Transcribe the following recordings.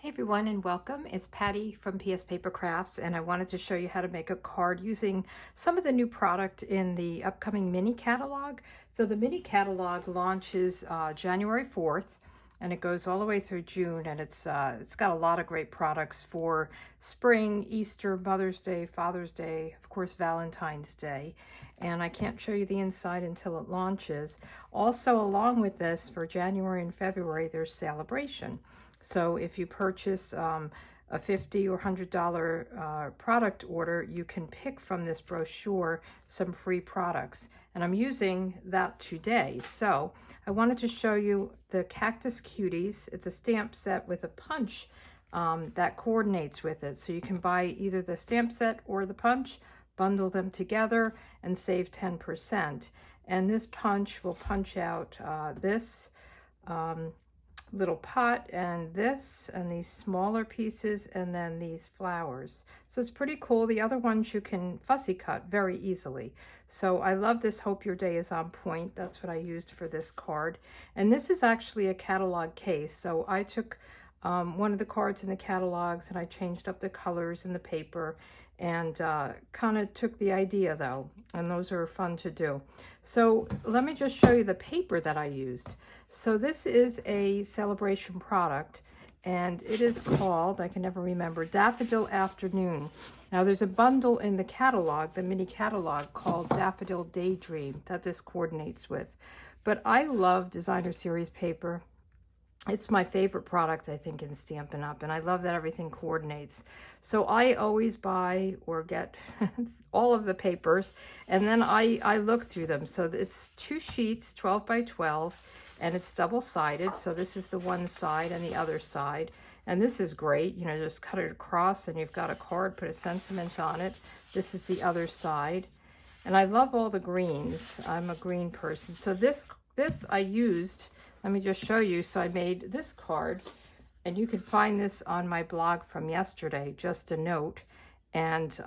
Hey everyone and welcome. It's Patty from pspapercrafts, and I wanted to show you how to make a card using some of the new product in the upcoming mini catalog. So the mini catalog launches January 4th and it goes all the way through June, and it's got a lot of great products for spring, Easter, Mother's Day, Father's Day, of course Valentine's Day. And I can't show you the inside until it launches. Also, along with this, for January and February, there's Celebration. So if you purchase a $50 or $100 product order, you can pick from this brochure some free products. And I'm using that today. So I wanted to show you the Cactus Cuties. It's a stamp set with a punch that coordinates with it. So you can buy either the stamp set or the punch, bundle them together, and save 10%. And this punch will punch out this little pot and this and these smaller pieces and then these flowers. So it's pretty cool. The other ones you can fussy cut very easily. So I love this Hope Your Day is on Point. That's what I used for this card. And this is actually a catalog case. So I took one of the cards in the catalogs and I changed up the colors in the paper and kind of took the idea though, and those are fun to do. So let me just show you the paper that I used. So this is a Celebration product, and it is called, I can never remember, Daffodil Afternoon. Now there's a bundle in the catalog, the mini catalog, called Daffodil Daydream that this coordinates with. But I love designer series paper. It's my favorite product, I think, in Stampin' Up! And I love that everything coordinates. So I always buy or get all of the papers, and then I look through them. So it's 2 sheets, 12 by 12, and it's double-sided. So this is the one side and the other side. And this is great. You know, just cut it across, and you've got a card, put a sentiment on it. This is the other side. And I love all the greens. I'm a green person. So this I used... Let me just show you. So I made this card, and you can find this on my blog from yesterday, just a note. And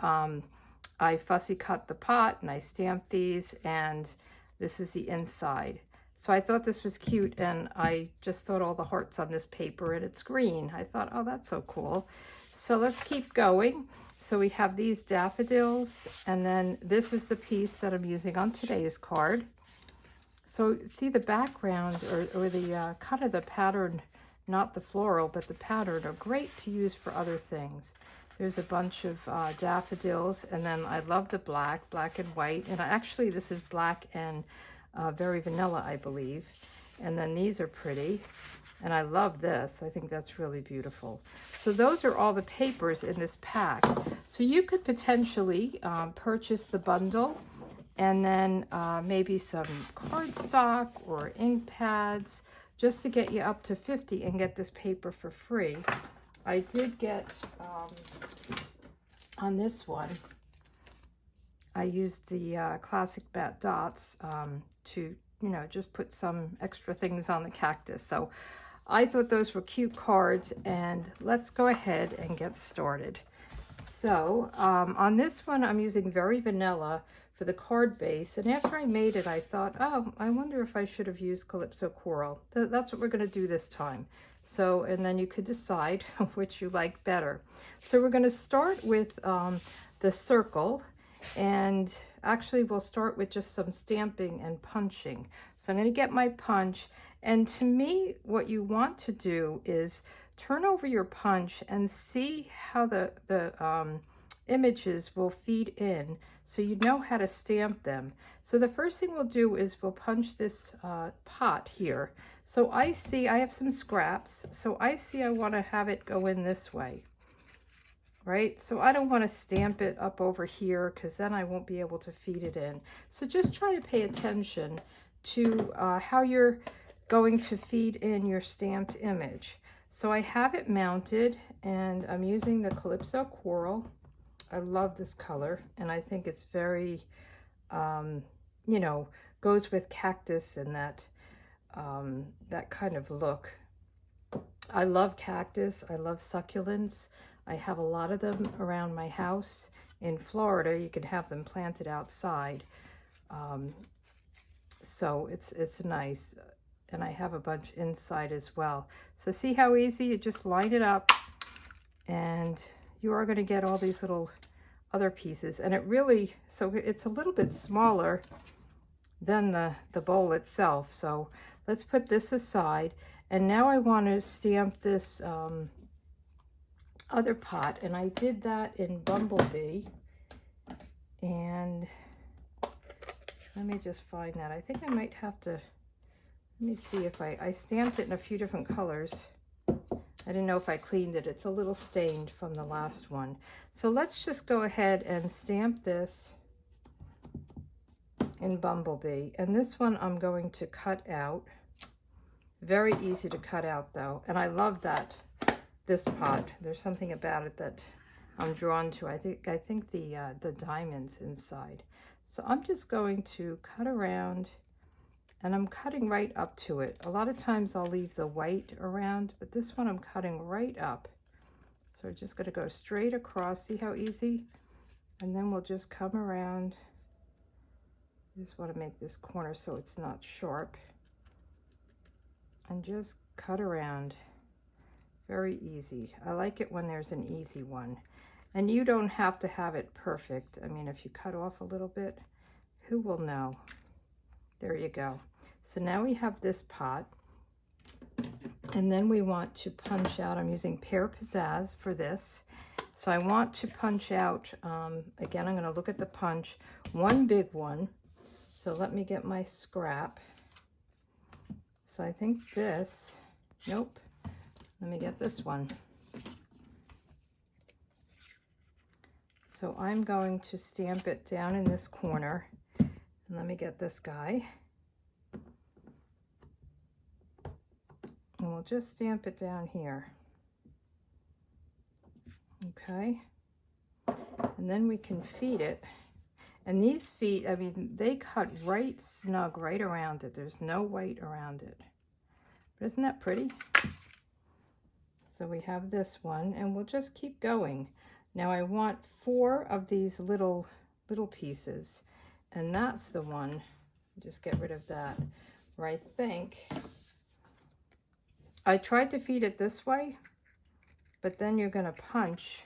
I fussy cut the pot and I stamped these, and this is the inside. So I thought this was cute, and I just thought all the hearts on this paper, and it's green. I thought, oh, that's so cool. So let's keep going. So we have these daffodils, and then this is the piece that I'm using on today's card. So see the background or the cut of the pattern, not the floral, but the pattern, are great to use for other things. There's a bunch of daffodils, and then I love the black and white. And actually this is black and very vanilla, I believe. And then these are pretty. And I love this. I think that's really beautiful. So those are all the papers in this pack. So you could potentially purchase the bundle, and then maybe some cardstock or ink pads, just to get you up to 50 and get this paper for free. I did get, on this one, I used the classic bat dots to, you know, just put some extra things on the cactus. So I thought those were cute cards, and let's go ahead and get started. So on this one, I'm using Very Vanilla for the card base, and after I made it, I thought, oh, I wonder if I should have used Calypso Coral. That's what we're going to do this time. So, and then you could decide which you like better. So we're going to start with the circle, and actually we'll start with just some stamping and punching. So I'm going to get my punch, and to me, what you want to do is turn over your punch and see how the images will feed in, so you know how to stamp them. So the first thing we'll do is we'll punch this pot here. So I see I have some scraps, so I see I want to have it go in this way, right? So I don't want to stamp it up over here, because then I won't be able to feed it in. So just try to pay attention to how you're going to feed in your stamped image. So I have it mounted, and I'm using the Calypso Coral. I love this color, and I think it's very, you know, goes with cactus and that kind of look. I love cactus. I love succulents. I have a lot of them around my house. In Florida, you can have them planted outside. So it's nice. And I have a bunch inside as well. So see how easy? You just line it up And you are going to get all these little other pieces, and it really, so it's a little bit smaller than the bowl itself. So let's put this aside, and now I want to stamp this other pot, and I did that in Bumblebee. And let me just find that. I think I might have to, let me see if I stamped it in a few different colors. I didn't know if I cleaned it. It's a little stained from the last one. So let's just go ahead and stamp this in Bumblebee. And this one I'm going to cut out. Very easy to cut out though. And I love that, this pot. There's something about it that I'm drawn to. I think the diamonds inside. So I'm just going to cut around, and I'm cutting right up to it. A lot of times I'll leave the white around, but this one I'm cutting right up. So we're just going to go straight across. See how easy? And then we'll just come around. I just want to make this corner so it's not sharp. And just cut around. Very easy. I like it when there's an easy one. And you don't have to have it perfect. I mean, if you cut off a little bit, who will know? There you go. So now we have this pot, and then we want to punch out. I'm using Pear Pizzazz for this. So I want to punch out, again, I'm going to look at the punch, one big one. So let me get my scrap. So I think this, nope, let me get this one. So I'm going to stamp it down in this corner. And let me get this guy. And we'll just stamp it down here. Okay. And then we can feed it. And these feet, I mean, they cut right snug right around it. There's no white around it. But isn't that pretty? So we have this one, and we'll just keep going. Now I want 4 of these little pieces, and that's the one. Just get rid of that. Where I think I tried to feed it this way, but then you're going to punch.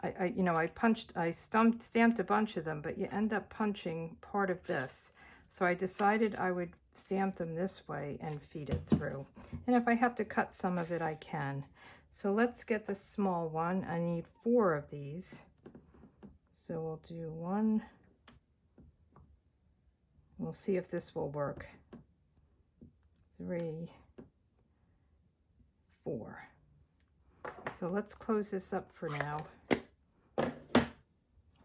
I stamped a bunch of them, but you end up punching part of this. So I decided I would stamp them this way and feed it through. And if I have to cut some of it, I can. So let's get the small one. I need 4 of these. So we'll do 1. We'll see if this will work. 3, 4. So let's close this up for now.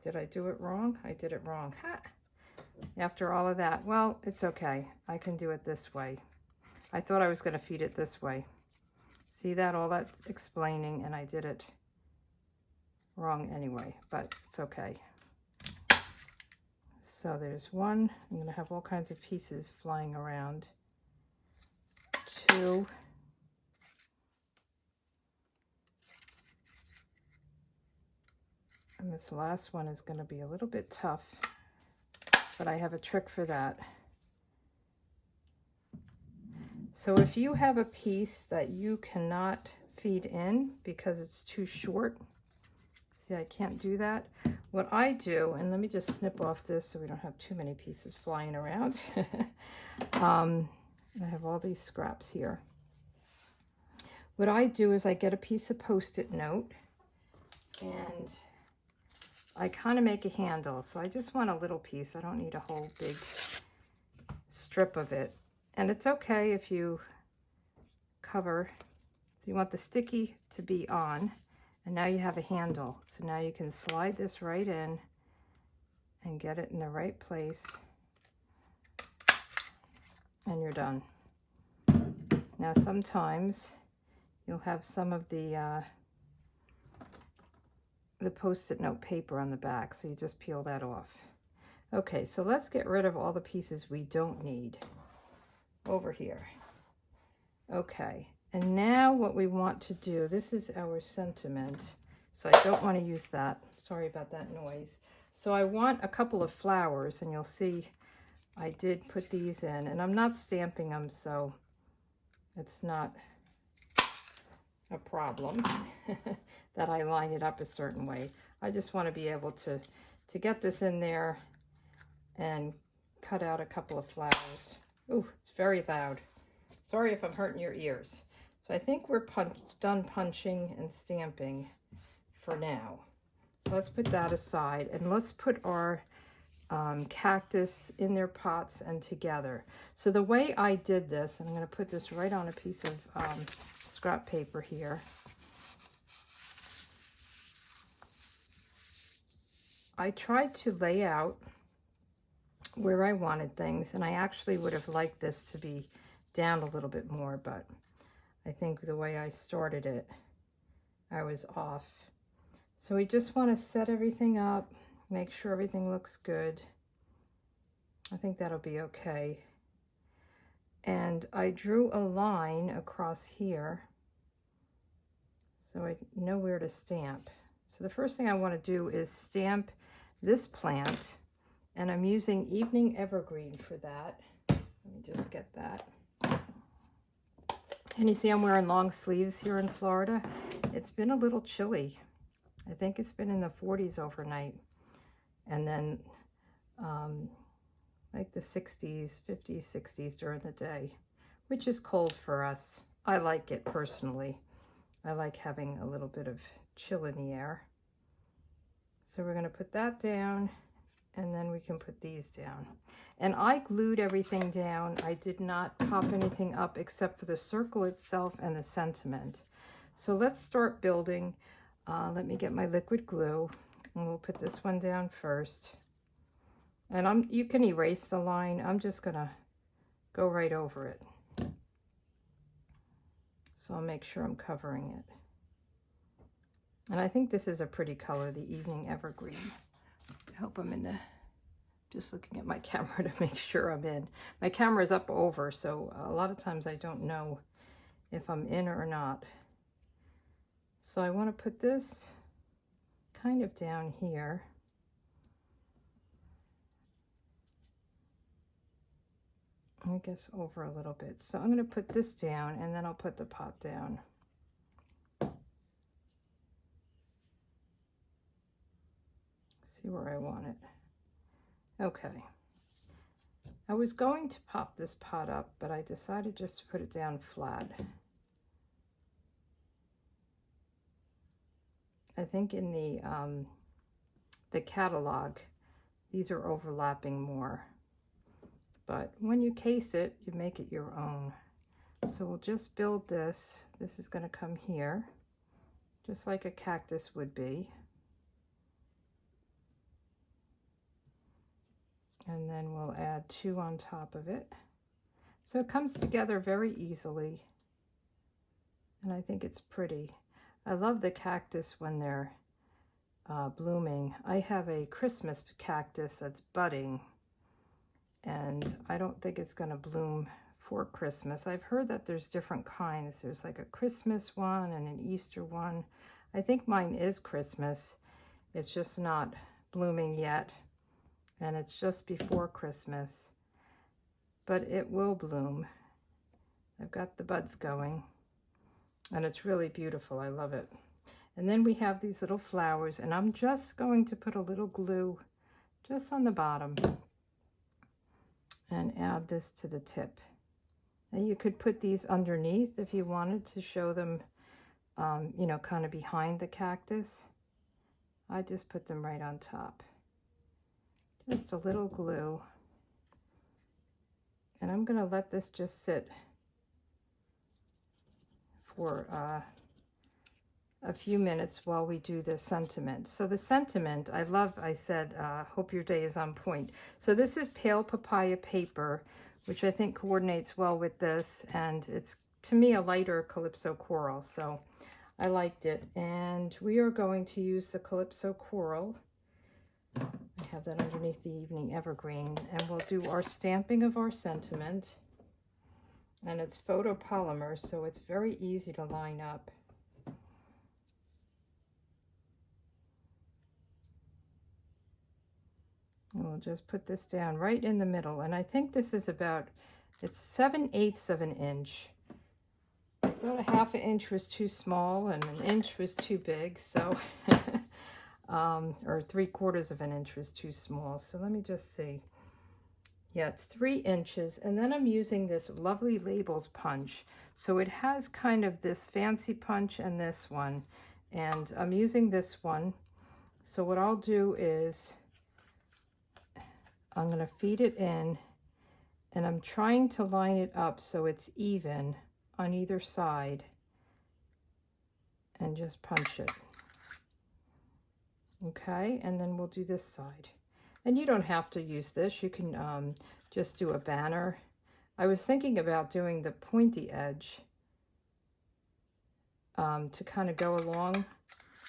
Did I do it wrong? I did it wrong. Ha! After all of that, well, it's okay. I can do it this way. I thought I was going to feed it this way. See that? All that explaining, and I did it wrong anyway, but it's okay. So there's 1. I'm going to have all kinds of pieces flying around. 2. And this last one is going to be a little bit tough, but I have a trick for that. So if you have a piece that you cannot feed in because it's too short, see, I can't do that. What I do, and let me just snip off this so we don't have too many pieces flying around. I have all these scraps here. What I do is I get a piece of Post-it note, and I kind of make a handle. So I just want a little piece. I don't need a whole big strip of it. And it's okay if you cover. So you want the sticky to be on. And now you have a handle. So now you can slide this right in and get it in the right place. And you're done. Now sometimes you'll have some of the Post-it note paper on the back, so you just peel that off. Okay, so let's get rid of all the pieces we don't need over here. Okay, and now what we want to do, this is our sentiment, so I don't want to use that. Sorry about that noise. So I want a couple of flowers, and you'll see I did put these in, and I'm not stamping them, so it's not, a problem that I line it up a certain way. I just want to be able to get this in there and cut out a couple of flowers. Ooh, it's very loud. Sorry if I'm hurting your ears. So I think we're done punching and stamping for now. So let's put that aside and let's put our cactus in their pots and together. So the way I did this, and I'm going to put this right on a piece of scrap paper here. I tried to lay out where I wanted things, and I actually would have liked this to be down a little bit more, but I think the way I started it, I was off. So we just want to set everything up, make sure everything looks good. I think that'll be okay. And I drew a line across here so I know where to stamp. So the first thing I want to do is stamp this plant, and I'm using Evening Evergreen for that. Let me just get that. And you see I'm wearing long sleeves here in Florida. It's been a little chilly. I think it's been in the 40s overnight. And then like the 60s, 50s, 60s during the day, which is cold for us. I like it personally. I like having a little bit of chill in the air. So we're going to put that down, and then we can put these down. And I glued everything down. I did not pop anything up except for the circle itself and the sentiment. So let's start building. Let me get my liquid glue, and we'll put this one down first. And you can erase the line. I'm just going to go right over it. So I'll make sure I'm covering it. And I think this is a pretty color, the Evening Evergreen. I hope I'm in the, just looking at my camera to make sure I'm in. My camera's up over, so a lot of times I don't know if I'm in or not. So I want to put this kind of down here. I guess over a little bit. So I'm going to put this down, and then I'll put the pot down. See where I want it. Okay. I was going to pop this pot up, but I decided just to put it down flat. I think in the catalog, these are overlapping more. But when you case it, you make it your own. So we'll just build this. This is going to come here, just like a cactus would be. And then we'll add 2 on top of it. So it comes together very easily. And I think it's pretty. I love the cactus when they're blooming. I have a Christmas cactus that's budding, and I don't think it's going to bloom for Christmas. I've heard that there's different kinds. There's like a Christmas one and an Easter one. I think mine is Christmas. It's just not blooming yet, and it's just before Christmas, but it will bloom. I've got the buds going, and it's really beautiful. I love it. And then we have these little flowers, and I'm just going to put a little glue just on the bottom and add this to the tip. And you could put these underneath if you wanted to show them, you know, kind of behind the cactus. I just put them right on top. Just a little glue. And I'm going to let this just sit for a few minutes while we do the sentiment. So the sentiment, I said, hope your day is on point. So this is pale papaya paper, which I think coordinates well with this, and it's, to me, a lighter Calypso coral, so I liked it. And we are going to use the Calypso coral. I have that underneath the Evening Evergreen, and we'll do our stamping of our sentiment. And it's photopolymer, so it's very easy to line up. And we'll just put this down right in the middle. And I think this is about, it's 7/8 of an inch, I thought a ½ inch was too small and an inch was too big, so or 3/4 inch was too small. So let me just see. Yeah, it's 3 inches, and then I'm using this Lovely Labels punch. So it has kind of this fancy punch and this one, and I'm using this one. So what I'll do is I'm going to feed it in, and I'm trying to line it up so it's even on either side, and just punch it. Okay, and then we'll do this side. And you don't have to use this. You can just do a banner. I was thinking about doing the pointy edge to kind of go along.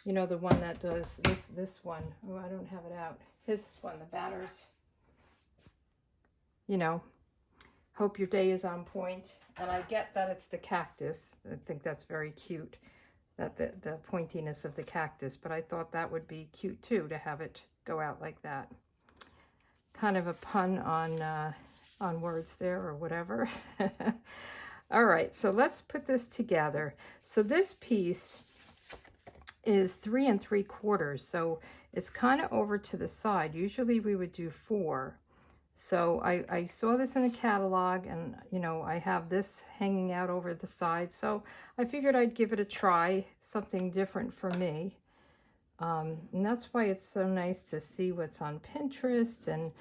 You know, the one that does this one. Oh, I don't have it out. This one, the banners. You know, hope your day is on point. And I get that it's the cactus. I think that's very cute, that the pointiness of the cactus. But I thought that would be cute too, to have it go out like that. Kind of a pun on words there, or whatever. All right, so let's put this together. So this piece is 3 3/4, so it's kind of over to the side. Usually we would do 4. So I saw this in the catalog, and you know, I have this hanging out over the side, so I figured I'd give it a try, something different for me. And that's why it's so nice to see what's on Pinterest, and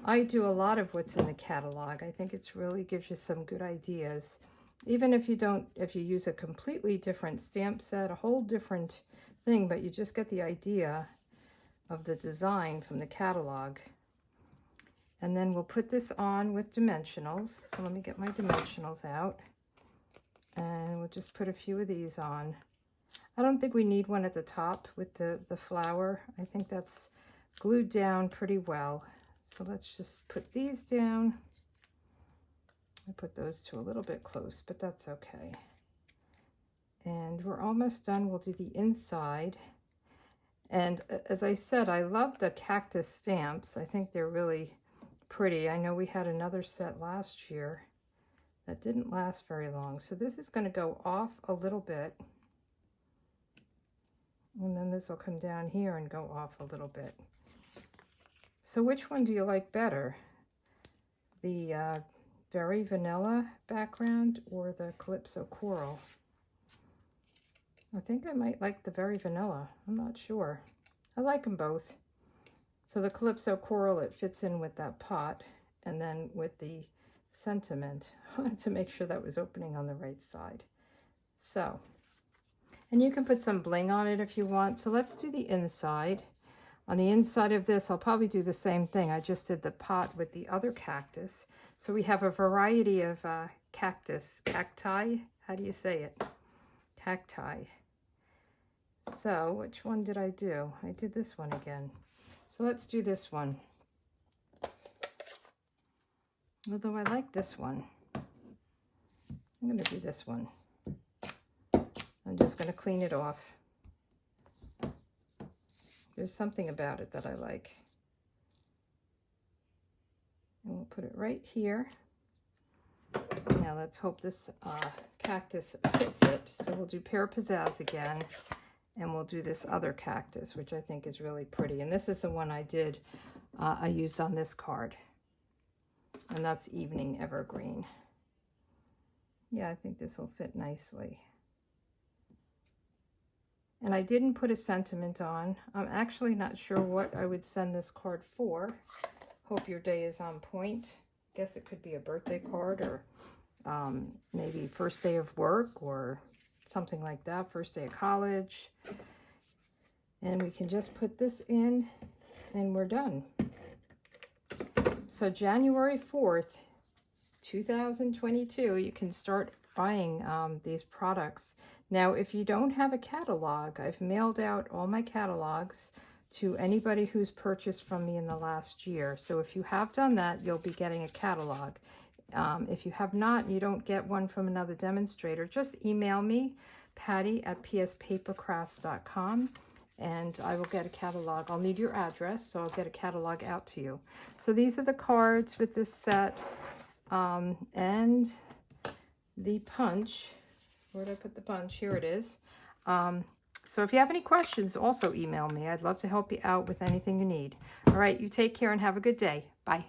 I do a lot of what's in the catalog. I think it's really gives you some good ideas. Even if you use a completely different stamp set, a whole different thing, but you just get the idea of the design from the catalog. And then we'll put this on with dimensionals. So let me get my dimensionals out, and we'll just put a few of these on. I don't think we need one at the top with the flower. I think that's glued down pretty well. So let's just put these down. I put those two a little bit close, but that's okay. And we're almost done. We'll do the inside. And as I said, I love the cactus stamps. I think they're really pretty. I know we had another set last year that didn't last very long. So this is going to go off a little bit. And then this will come down here and go off a little bit. So which one do you like better? The very vanilla background or the Calypso Coral? I think I might like the very vanilla. I'm not sure. I like them both. So the Calypso Coral, it fits in with that pot, and then with the sentiment, I wanted to make sure that was opening on the right side. So, and you can put some bling on it if you want. So let's do the inside. On the inside of this, I'll probably do the same thing. I just did the pot with the other cactus. So we have a variety of cacti. How do you say it? Cacti. So which one did I do? I did this one again. So let's do this one. Although I like this one, I'm going to do this one. I'm just going to clean it off. There's something about it that I like. And we'll put it right here. Now let's hope this cactus fits it. So we'll do Pear Pizzazz again, and we'll do this other cactus, which I think is really pretty. And this is the one I used on this card. And that's Evening Evergreen. Yeah, I think this will fit nicely. And I didn't put a sentiment on. I'm actually not sure what I would send this card for. Hope your day is on point. Guess it could be a birthday card, or maybe first day of work, or something like that, first day of college. And we can just put this in, and we're done. So January 4th, 2022, you can start buying these products. Now, if you don't have a catalog, I've mailed out all my catalogs to anybody who's purchased from me in the last year. So if you have done that, you'll be getting a catalog. If you have not, and you don't get one from another demonstrator, just email me, patty@pspapercrafts.com, and I will get a catalog. I'll need your address, so I'll get a catalog out to you. So these are the cards with this set, and the punch Where did I put the bunch? Here it is. So if you have any questions, also email me. I'd love to help you out with anything you need. All right, you take care and have a good day. Bye.